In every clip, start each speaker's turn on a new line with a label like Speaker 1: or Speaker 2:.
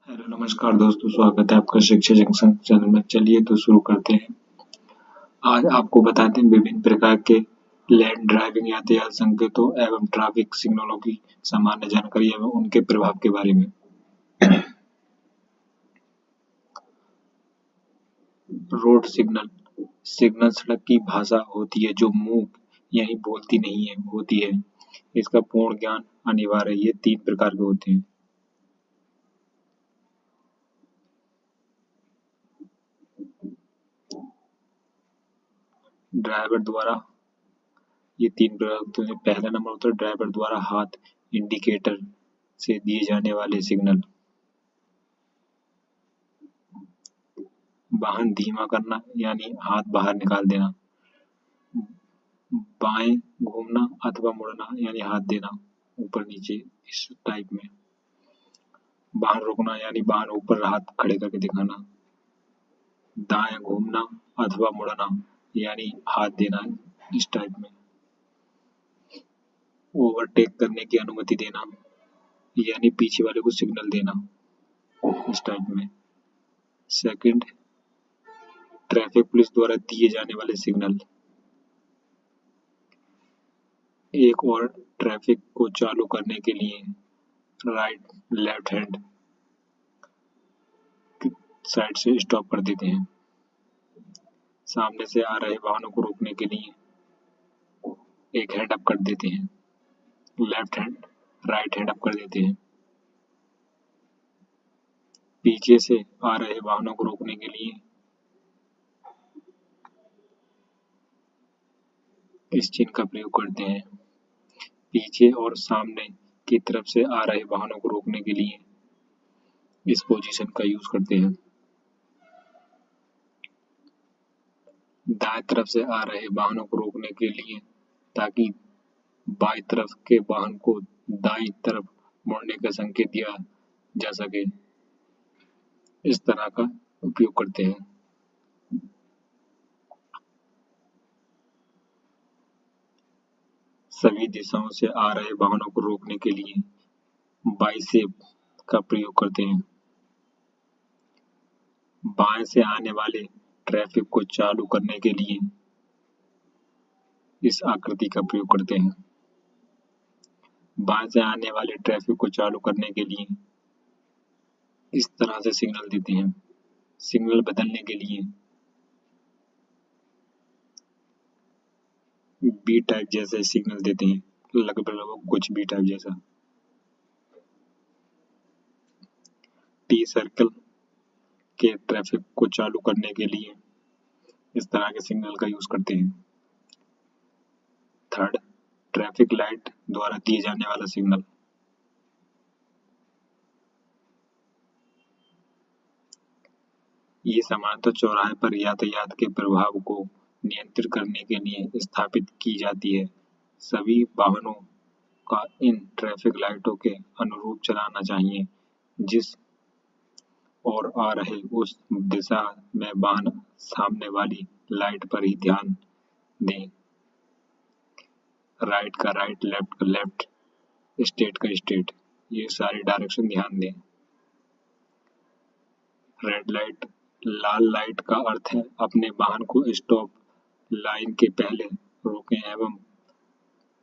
Speaker 1: Hello नमस्कार दोस्तों, स्वागत है आपका शिक्षा जंक्शन चैनल में। चलिए तो शुरू करते हैं। आज आपको बताते हैं विभिन्न प्रकार के लैंड ड्राइविंग यातायात संकेतों एवं ट्रैफिक सिग्नलों की सामान्य जानकारी एवं उनके प्रभाव के बारे में। रोड सिग्नल सिग्नल सड़क की भाषा होती है जो मुंह यानी बोलती नहीं है होती है। इसका पूर्ण ज्ञान अनिवार्य है। ये 3 प्रकार के होते हैं। ड्राइवर द्वारा ये 3 प्रकार होते हैं। पहला नंबर होता है ड्राइवर द्वारा हाथ इंडिकेटर से दिए जाने वाले सिग्नल। वाहन धीमा करना यानी हाथ बाहर निकाल देना। बाएं घूमना अथवा मुड़ना यानी हाथ देना ऊपर नीचे, इस टाइप में। वाहन रोकना यानी वाहन ऊपर हाथ खड़े करके दिखाना। दाएं घूमना अथवा मुड़ना यानी हाथ देना, इस टाइप में। ओवरटेक करने की अनुमति देना यानी पीछे वाले को सिग्नल देना, इस टाइप में। सेकंड, ट्रैफिक पुलिस द्वारा दिए जाने वाले सिग्नल। एक और ट्रैफिक को चालू करने के लिए राइट लेफ्ट हैंड साइड से स्टॉप कर देते हैं। सामने से आ रहे वाहनों को रोकने के लिए एक हैंड अप कर देते हैं। Left hand right hand up कर देते हैं। पीछे से आ रहे वाहनों को रोकने के लिए इस चिन्ह का प्रयोग करते हैं। पीछे और सामने की तरफ से आ रहे वाहनों को रोकने के लिए इस पोजीशन का यूज करते हैं। दाएं तरफ से आ रहे वाहनों को रोकने के लिए, ताकि बाएं तरफ के वाहन को दाएं तरफ मुड़ने का संकेत दिया जा सके, इस तरह का उपयोग करते हैं। सभी दिशाओं से आ रहे वाहनों को रोकने के लिए बाइसेप का प्रयोग करते हैं। बाएं से आने वाले ट्रैफिक को चालू करने के लिए इस आकृति का प्रयोग करते हैं। बाएं से आने वाले ट्रैफिक को चालू करने के लिए इस तरह से सिग्नल देते हैं। सिग्नल बदलने के लिए बी टाइप जैसे सिग्नल देते हैं, लगभग कुछ बी टाइप जैसा। टी सर्कल के ट्रैफिक को चालू करने के लिए इस तरह के सिग्नल का यूज करते हैं। थर्ड, ट्रैफिक लाइट द्वारा दिए जाने वाला सिग्नल। ये सामान्यतः चौराहे पर यातायात के प्रभाव को नियंत्रित करने के लिए स्थापित की जाती है। सभी वाहनों का इन ट्रैफिक लाइटों के अनुरूप चलाना चाहिए। जिस और आ रहे उस दिशा में वाहन सामने वाली लाइट पर ही ध्यान दें। राइट का राइट, लेफ्ट का लेफ्ट, स्ट्रेट का स्ट्रेट, ये सारी डायरेक्शन ध्यान दें। रेड लाइट, लाल लाइट का अर्थ है अपने वाहन को स्टॉप लाइन के पहले रोकें एवं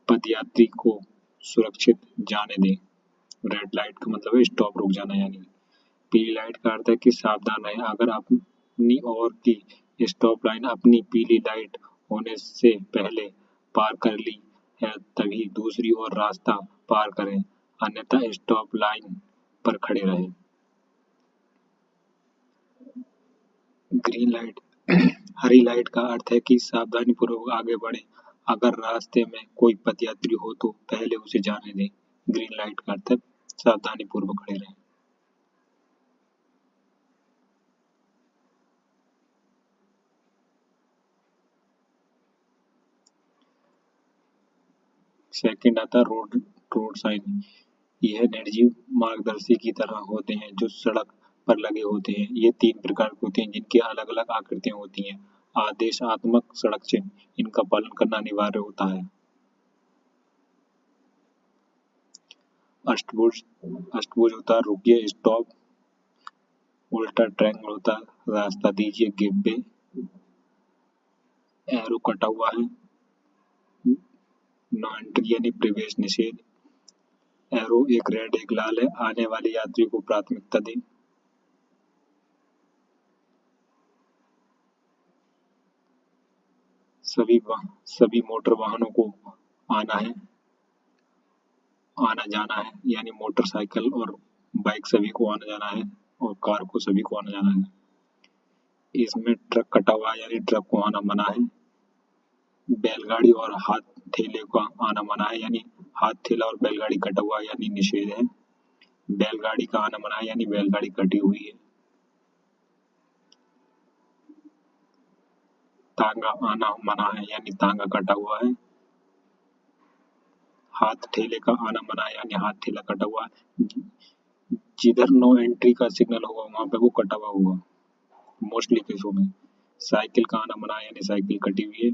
Speaker 1: पदयात्री को सुरक्षित जाने दें। रेड लाइट का मतलब है स्टॉप, रुक जाना यानी। पीली लाइट का अर्थ है कि सावधान रहें, अगर अपनी ओर की स्टॉप लाइन अपनी पीली लाइट होने से पहले पार कर ली है तभी दूसरी ओर रास्ता पार करें, अन्यथा स्टॉप लाइन पर खड़े रहें। ग्रीन लाइट हरी लाइट का अर्थ है कि सावधानी पूर्वक आगे बढ़ें, अगर रास्ते में कोई पदयात्री हो तो पहले उसे जाने दें। ग्रीन लाइट का अर्थ है सावधानी पूर्वक खड़े रहें। सेकंड आता रोड साइन। यह निर्जीव मार्गदर्शी की तरह होते हैं जो सड़क पर लगे होते हैं। ये 3 प्रकार के होते हैं जिनकी अलग अलग आकृतियां होती हैं। आदेशात्मक सड़क चिन्ह, इनका पालन करना अनिवार्य होता है। अष्टभुज होता है रुकिए, स्टॉप, उल्टा ट्रायंगल होता है, रास्ता दीजिए गिव वे। एरो कटा हुआ है, नो एंट्री यानी प्रवेश निषेध। एरो एक रेड एक लाल है, आने वाले यात्री को प्राथमिकता दें। सभी मोटर वाहनों को आना है, आना जाना है, यानी मोटरसाइकिल और बाइक सभी को आना जाना है, और कार को सभी को आना जाना है। इसमें ट्रक कटा हुआ है, यानी ट्रक को आना मना है। बैलगाड़ी और हाथ ठेले का आना मना है, यानी हाथ ठेला और बैलगाड़ी कटा हुआ है, यानी निषेध है। बैलगाड़ी का आना मना है, यानी बैलगाड़ी कटी हुई है। तांगा आना मना है, यानी तांगा कटा हुआ है। हाथ ठेले का आना मना है, यानी हाथ ठेला कटा हुआ है। जिधर नो एंट्री का सिग्नल होगा वहां पे वो कटा हुआ होगा मोस्टली केसों में। साइकिल का आना मना है, यानी साइकिल कटी हुई है।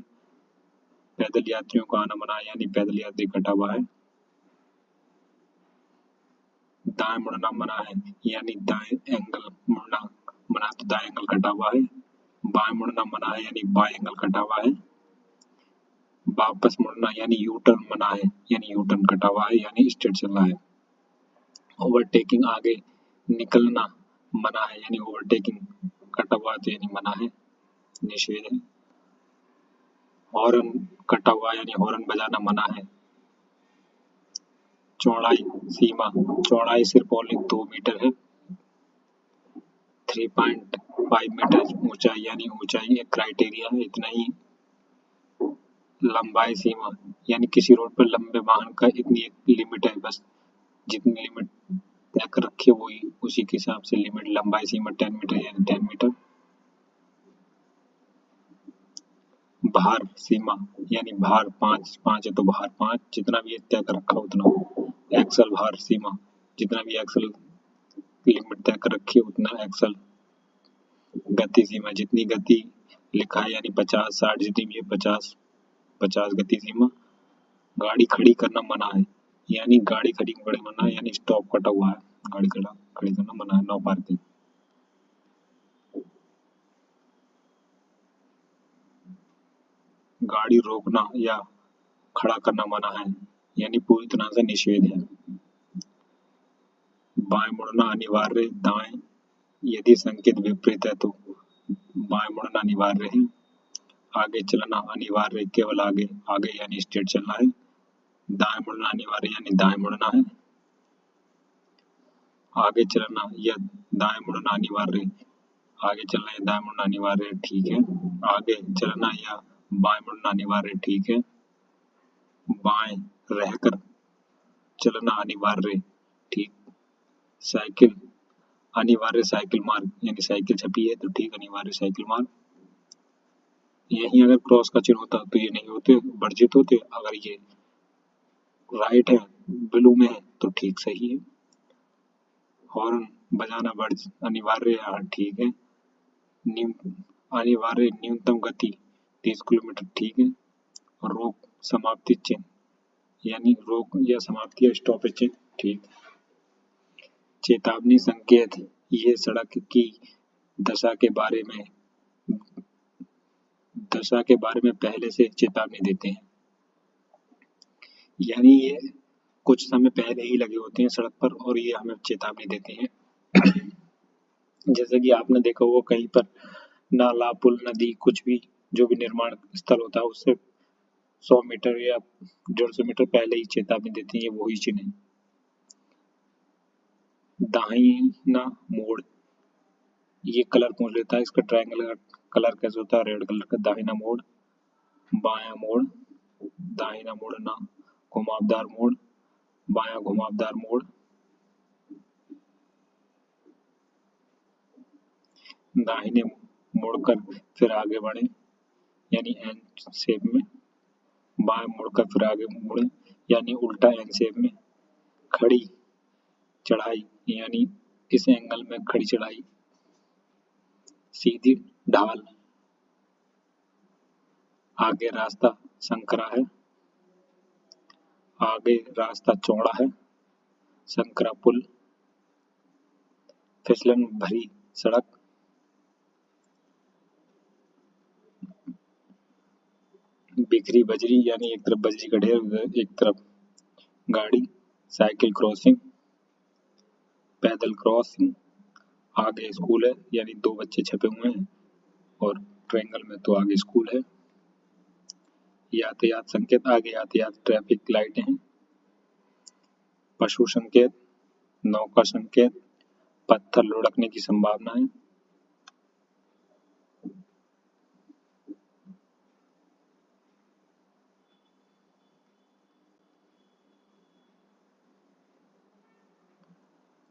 Speaker 1: पैदल यात्रियों का आना मना है, यानी पैदल यात्री कटा हुआ है। दाएं मुड़ना मना है, यानी दाएं एंगल मुड़ना मना, तो दाएं एंगल कटा हुआ है। बाएं मुड़ना मना है, यानी बाएं एंगल कटा हुआ है। वापस मुड़ना यानी यू टर्न मना है, यानी यू टर्न कटा हुआ है, यानी स्ट्रेट चलना है। ओवरटेकिंग आगे निकलना मना है, यानी ओवरटेकिंग कटा हुआ तो यानी मना है, निषेध है। हॉर्न कटा हुआ यानी हॉर्न बजाना मना है। चौड़ाई सीमा, चौड़ाई सिर्फ ओनली 2 मीटर है। 3.5 मीटर ऊंचाई, यानी ऊंचाई एक क्राइटेरिया है, इतना ही। लंबाई सीमा, यानी किसी रोड पर लंबे वाहन का इतनी एक लिमिट है, बस जितनी लिमिट तय कर रखी है वही उसी के हिसाब से लिमिट। लंबाई सीमा 10 मीटर यानी 10 मीटर। भार सीमा, यानी भार 5 है तो भार 5, जितना भी तय कर रखा उतना। एक्सल भार सीमा, जितना भी एक्सल लिमिट तय कर रखी है उतना एक्सल। गति सीमा, जितनी गति लिखा है यानी 50 60 जितनी भी है 50 गति सीमा। गाड़ी खड़ी करना मना है, यानी गाड़ी खड़ी मना है, यानी स्टॉप कटा हुआ है, गाड़ी खड़ी करना मना है, नो पार्किंग। गाड़ी रोकना या खड़ा करना मना है, यानी पूरी तरह से निषेध है। बाएं मुड़ना अनिवार्य, दाएं यदि संकेत विपरीत है तो बाएं मुड़ना अनिवार्य है। आगे चलना अनिवार्य, केवल आगे आगे यानी स्ट्रेट चलना है। दाएं मुड़ना अनिवार्य यानी दाएं मुड़ना है। आगे चलना या दाएं मुड़ना अनिवार्य, आगे चलना या दाएं मुड़ना अनिवार्य, ठीक है। आगे चलना या बाएं मुड़ना अनिवार्य, ठीक है। बाएं रहकर चलना अनिवार्य, ठीक। साइकिल अनिवार्य साइकिल मार्ग, यानी साइकिल छपी है तो ठीक, अनिवार्य साइकिल मार्ग। यहीं अगर क्रॉस का चिन्ह होता तो ये नहीं होते, वर्जित होते। अगर ये राइट है ब्लू में है तो ठीक सही है। हॉर्न बजाना अनिवार्य है, हाँ ठीक है। अनिवार्य न्यूनतम गति 30 किलोमीटर, ठीक है। रोक समाप्ति चिन्ह, यानी रोक या समाप्ति या स्टॉपेज चिन्ह, ठीक। चेतावनी संकेत, ये सड़क की दशा के बारे में पहले से चेतावनी देते हैं, यानी ये कुछ समय पहले ही लगे होते हैं सड़क पर और ये हमें चेतावनी देते हैं। जैसे कि आपने देखा होगा कहीं पर नाला पुल नदी कुछ भी जो भी निर्माण स्थल होता है उससे 100 मीटर या 150 मीटर पहले ही चेतावनी देती है, ये वही चिन्ह है। दाहिना मोड़, ये कलर पूछ लेता है, इसका ट्रायंगल का कलर कैसे होता है, रेड कलर का। दाहिना मोड़, बायां मोड़, दाहिना मोड़ना, घुमावदार मोड़, बायां घुमावदार मोड़। दाहिने मुड़कर फिर आगे बढ़े, यानी एन शेप में। बाएं मुड़कर फिर आगे मुड़े, यानी उल्टा एन शेप में। खड़ी चढ़ाई, यानी इस एंगल में खड़ी चढ़ाई। सीधी ढाल, आगे रास्ता संकरा है, आगे रास्ता चौड़ा है, संकरा पुल। फिसलन भरी सड़क, बिखरी बजरी यानी एक तरफ बजरी का ढेर, उधर एक तरफ गाड़ी। साइकिल क्रॉसिंग, पैदल क्रॉसिंग, आगे स्कूल है यानी दो बच्चे छपे हुए हैं और ट्रायंगल में तो आगे स्कूल है। यातायात संकेत, आगे यातायात ट्रैफिक लाइटें हैं। पशु संकेत, नौका संकेत, पत्थर लुढ़कने की संभावना है।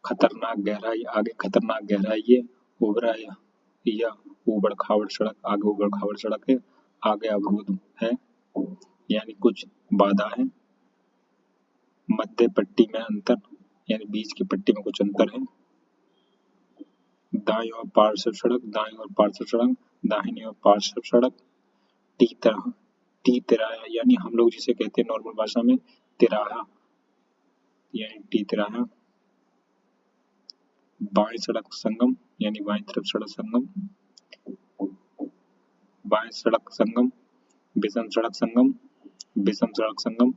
Speaker 1: खतरनाक गहराई, आगे खतरनाक गहराई है। उबरा या ऊबड़ खाबड़ सड़क, आगे ऊबड़ खाबड़ सड़क है, आगे अवरोध है यानी कुछ बाधा है। मध्य पट्टी में अंतर यानी बीच की पट्टी में कुछ अंतर है। दाईं ओर पार्श्व सड़क, दाईं ओर पार्श्व सड़क, दाहिनी ओर पार्श्व सड़क। टी तिराहा यानी हम लोग जिसे कहते हैं नॉर्मल भाषा में तिराहा यानी टी तिराहा। बाएं सड़क संगम यानी बाएं तरफ सड़क संगम। बाएं सड़क संगम, विषम सड़क संगम, विषम सड़क संगम।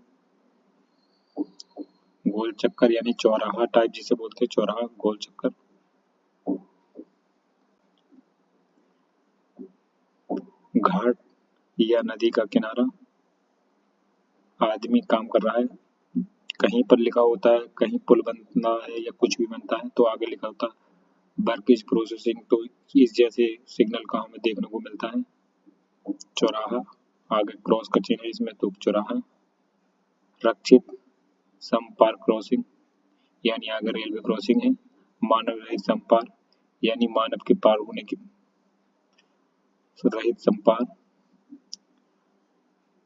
Speaker 1: गोल चक्कर यानी चौराहा टाइप जिसे बोलते हैं चौराहा, गोल चक्कर। घाट या नदी का किनारा, आदमी काम कर रहा है, कहीं पर लिखा होता है कहीं पुल बनना है या कुछ भी बनता है तो आगे लिखा होता है वर्क इज प्रोसेसिंग, तो इस जैसे सिग्नल का हमें देखने को मिलता है। चौराहा, आगे क्रॉस का चिन्ह है इसमें तो चौराहा। रक्षित समपार क्रॉसिंग यानी आगे रेलवे क्रॉसिंग है। मानव रहित संपार यानी मानव के पार होने की रहित संपार।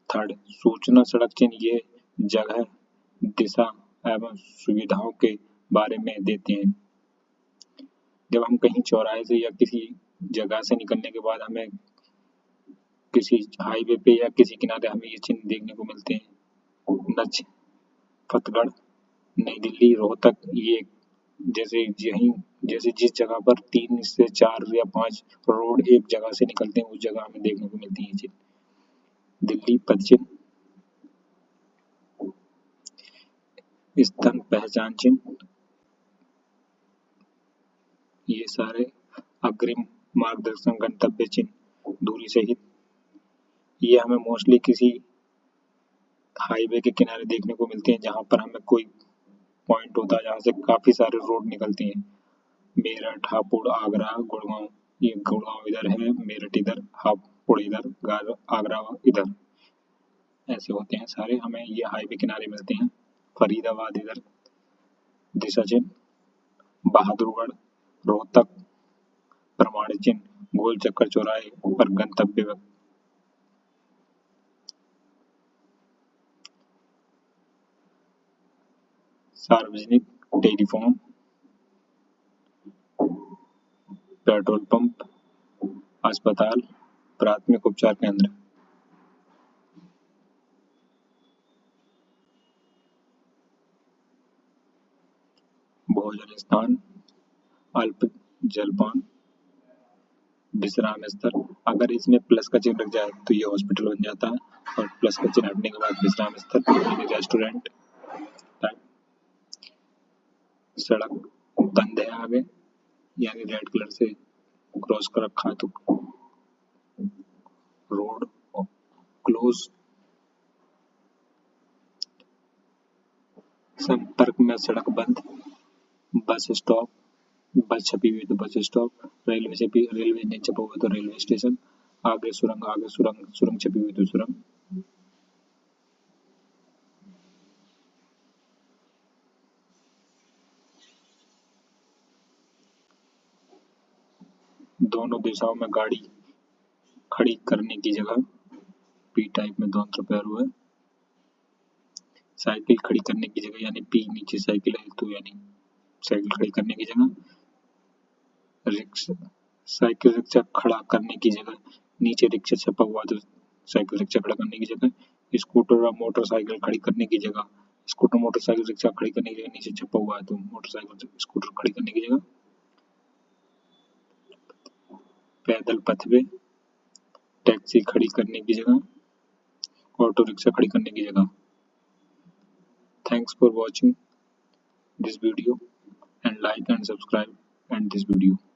Speaker 1: थर्ड, सूचना सड़क चिन्ह ये जगह, दिशा एवं सुविधाओं के बारे में देते हैं। जब हम कहीं चौराहे से या किसी जगह से निकलने के बाद हमें किसी हाईवे पे या किसी किनारे हमें ये चिन्ह देखने को मिलते हैं। नच, फतेहगढ़, नई दिल्ली, रोहतक, ये जैसे जिस जगह पर 3 से 4 या 5 रोड एक जगह से निकलते हैं उस जगह हमें देखने को मिलती है चिन्ह। दिल्ली पश्चिम, स्तंभ पहचान चिन्ह, ये सारे अग्रिम मार्गदर्शन गंतव्य चिन्ह दूरी सहित। ये हमें मोस्टली किसी हाईवे के किनारे देखने को मिलते हैं जहाँ पर हमें कोई पॉइंट होता है जहाँ से काफी सारे रोड निकलते हैं। मेरठ, हापुड़, आगरा, गुड़गांव, ये गुड़गांव इधर है, मेरठ इधर, हापुड़ इधर, आगरा इधर, ऐसे होते हैं सारे हमें ये हाईवे किनारे मिलते हैं। फरीदाबाद इधर, दिशा चिन्ह, बहादुरगढ़, रोहतक, प्रमाणित चिन्ह, गोल चक्कर चौराहे पर गंतव्य। सार्वजनिक टेलीफोन, पेट्रोल पंप, अस्पताल, प्राथमिक उपचार केंद्र। भोजन स्थान, अल्प जलपान, विश्राम स्थल। अगर इसमें प्लस का चिन्ह लग जाए तो ये हॉस्पिटल बन जाता है और प्लस का चिन्ह हटने के बाद विश्राम स्थल यानी रेस्टोरेंट। सड़क बंद है आगे यानी रेड कलर से क्रॉस कर रखा है तो रोड क्लोज। संपर्क में सड़क बंद। बस स्टॉप, बस छपी हुई तो बस स्टॉप, रेलवे नहीं छपा हुआ तो रेलवे स्टेशन। आगे सुरंग, सुरंग छपी हुई तो सुरंग। दोनों दिशाओं में गाड़ी खड़ी करने की जगह, पी टाइप में दोनों तरफ एरो है। साइकिल खड़ी करने की जगह यानी पी नीचे साइकिल है तो यानी साइकिल खड़ी करने की जगह। साइकिल रिक्शा खड़ा करने की जगह, नीचे रिक्शा छपा हुआ तो साइकिल रिक्शा खड़ा करने की जगह। स्कूटर और मोटरसाइकिल खड़ी करने की जगह, स्कूटर मोटरसाइकिल रिक्शा खड़ी करने की जगह नीचे छपा हुआ है तो मोटरसाइकिल स्कूटर खड़ी करने की जगह। पैदल पथ पे, टैक्सी खड़ी करने की जगह, ऑटो रिक्शा खड़ी करने की जगह। Thanks for watching this video and like and subscribe and this video.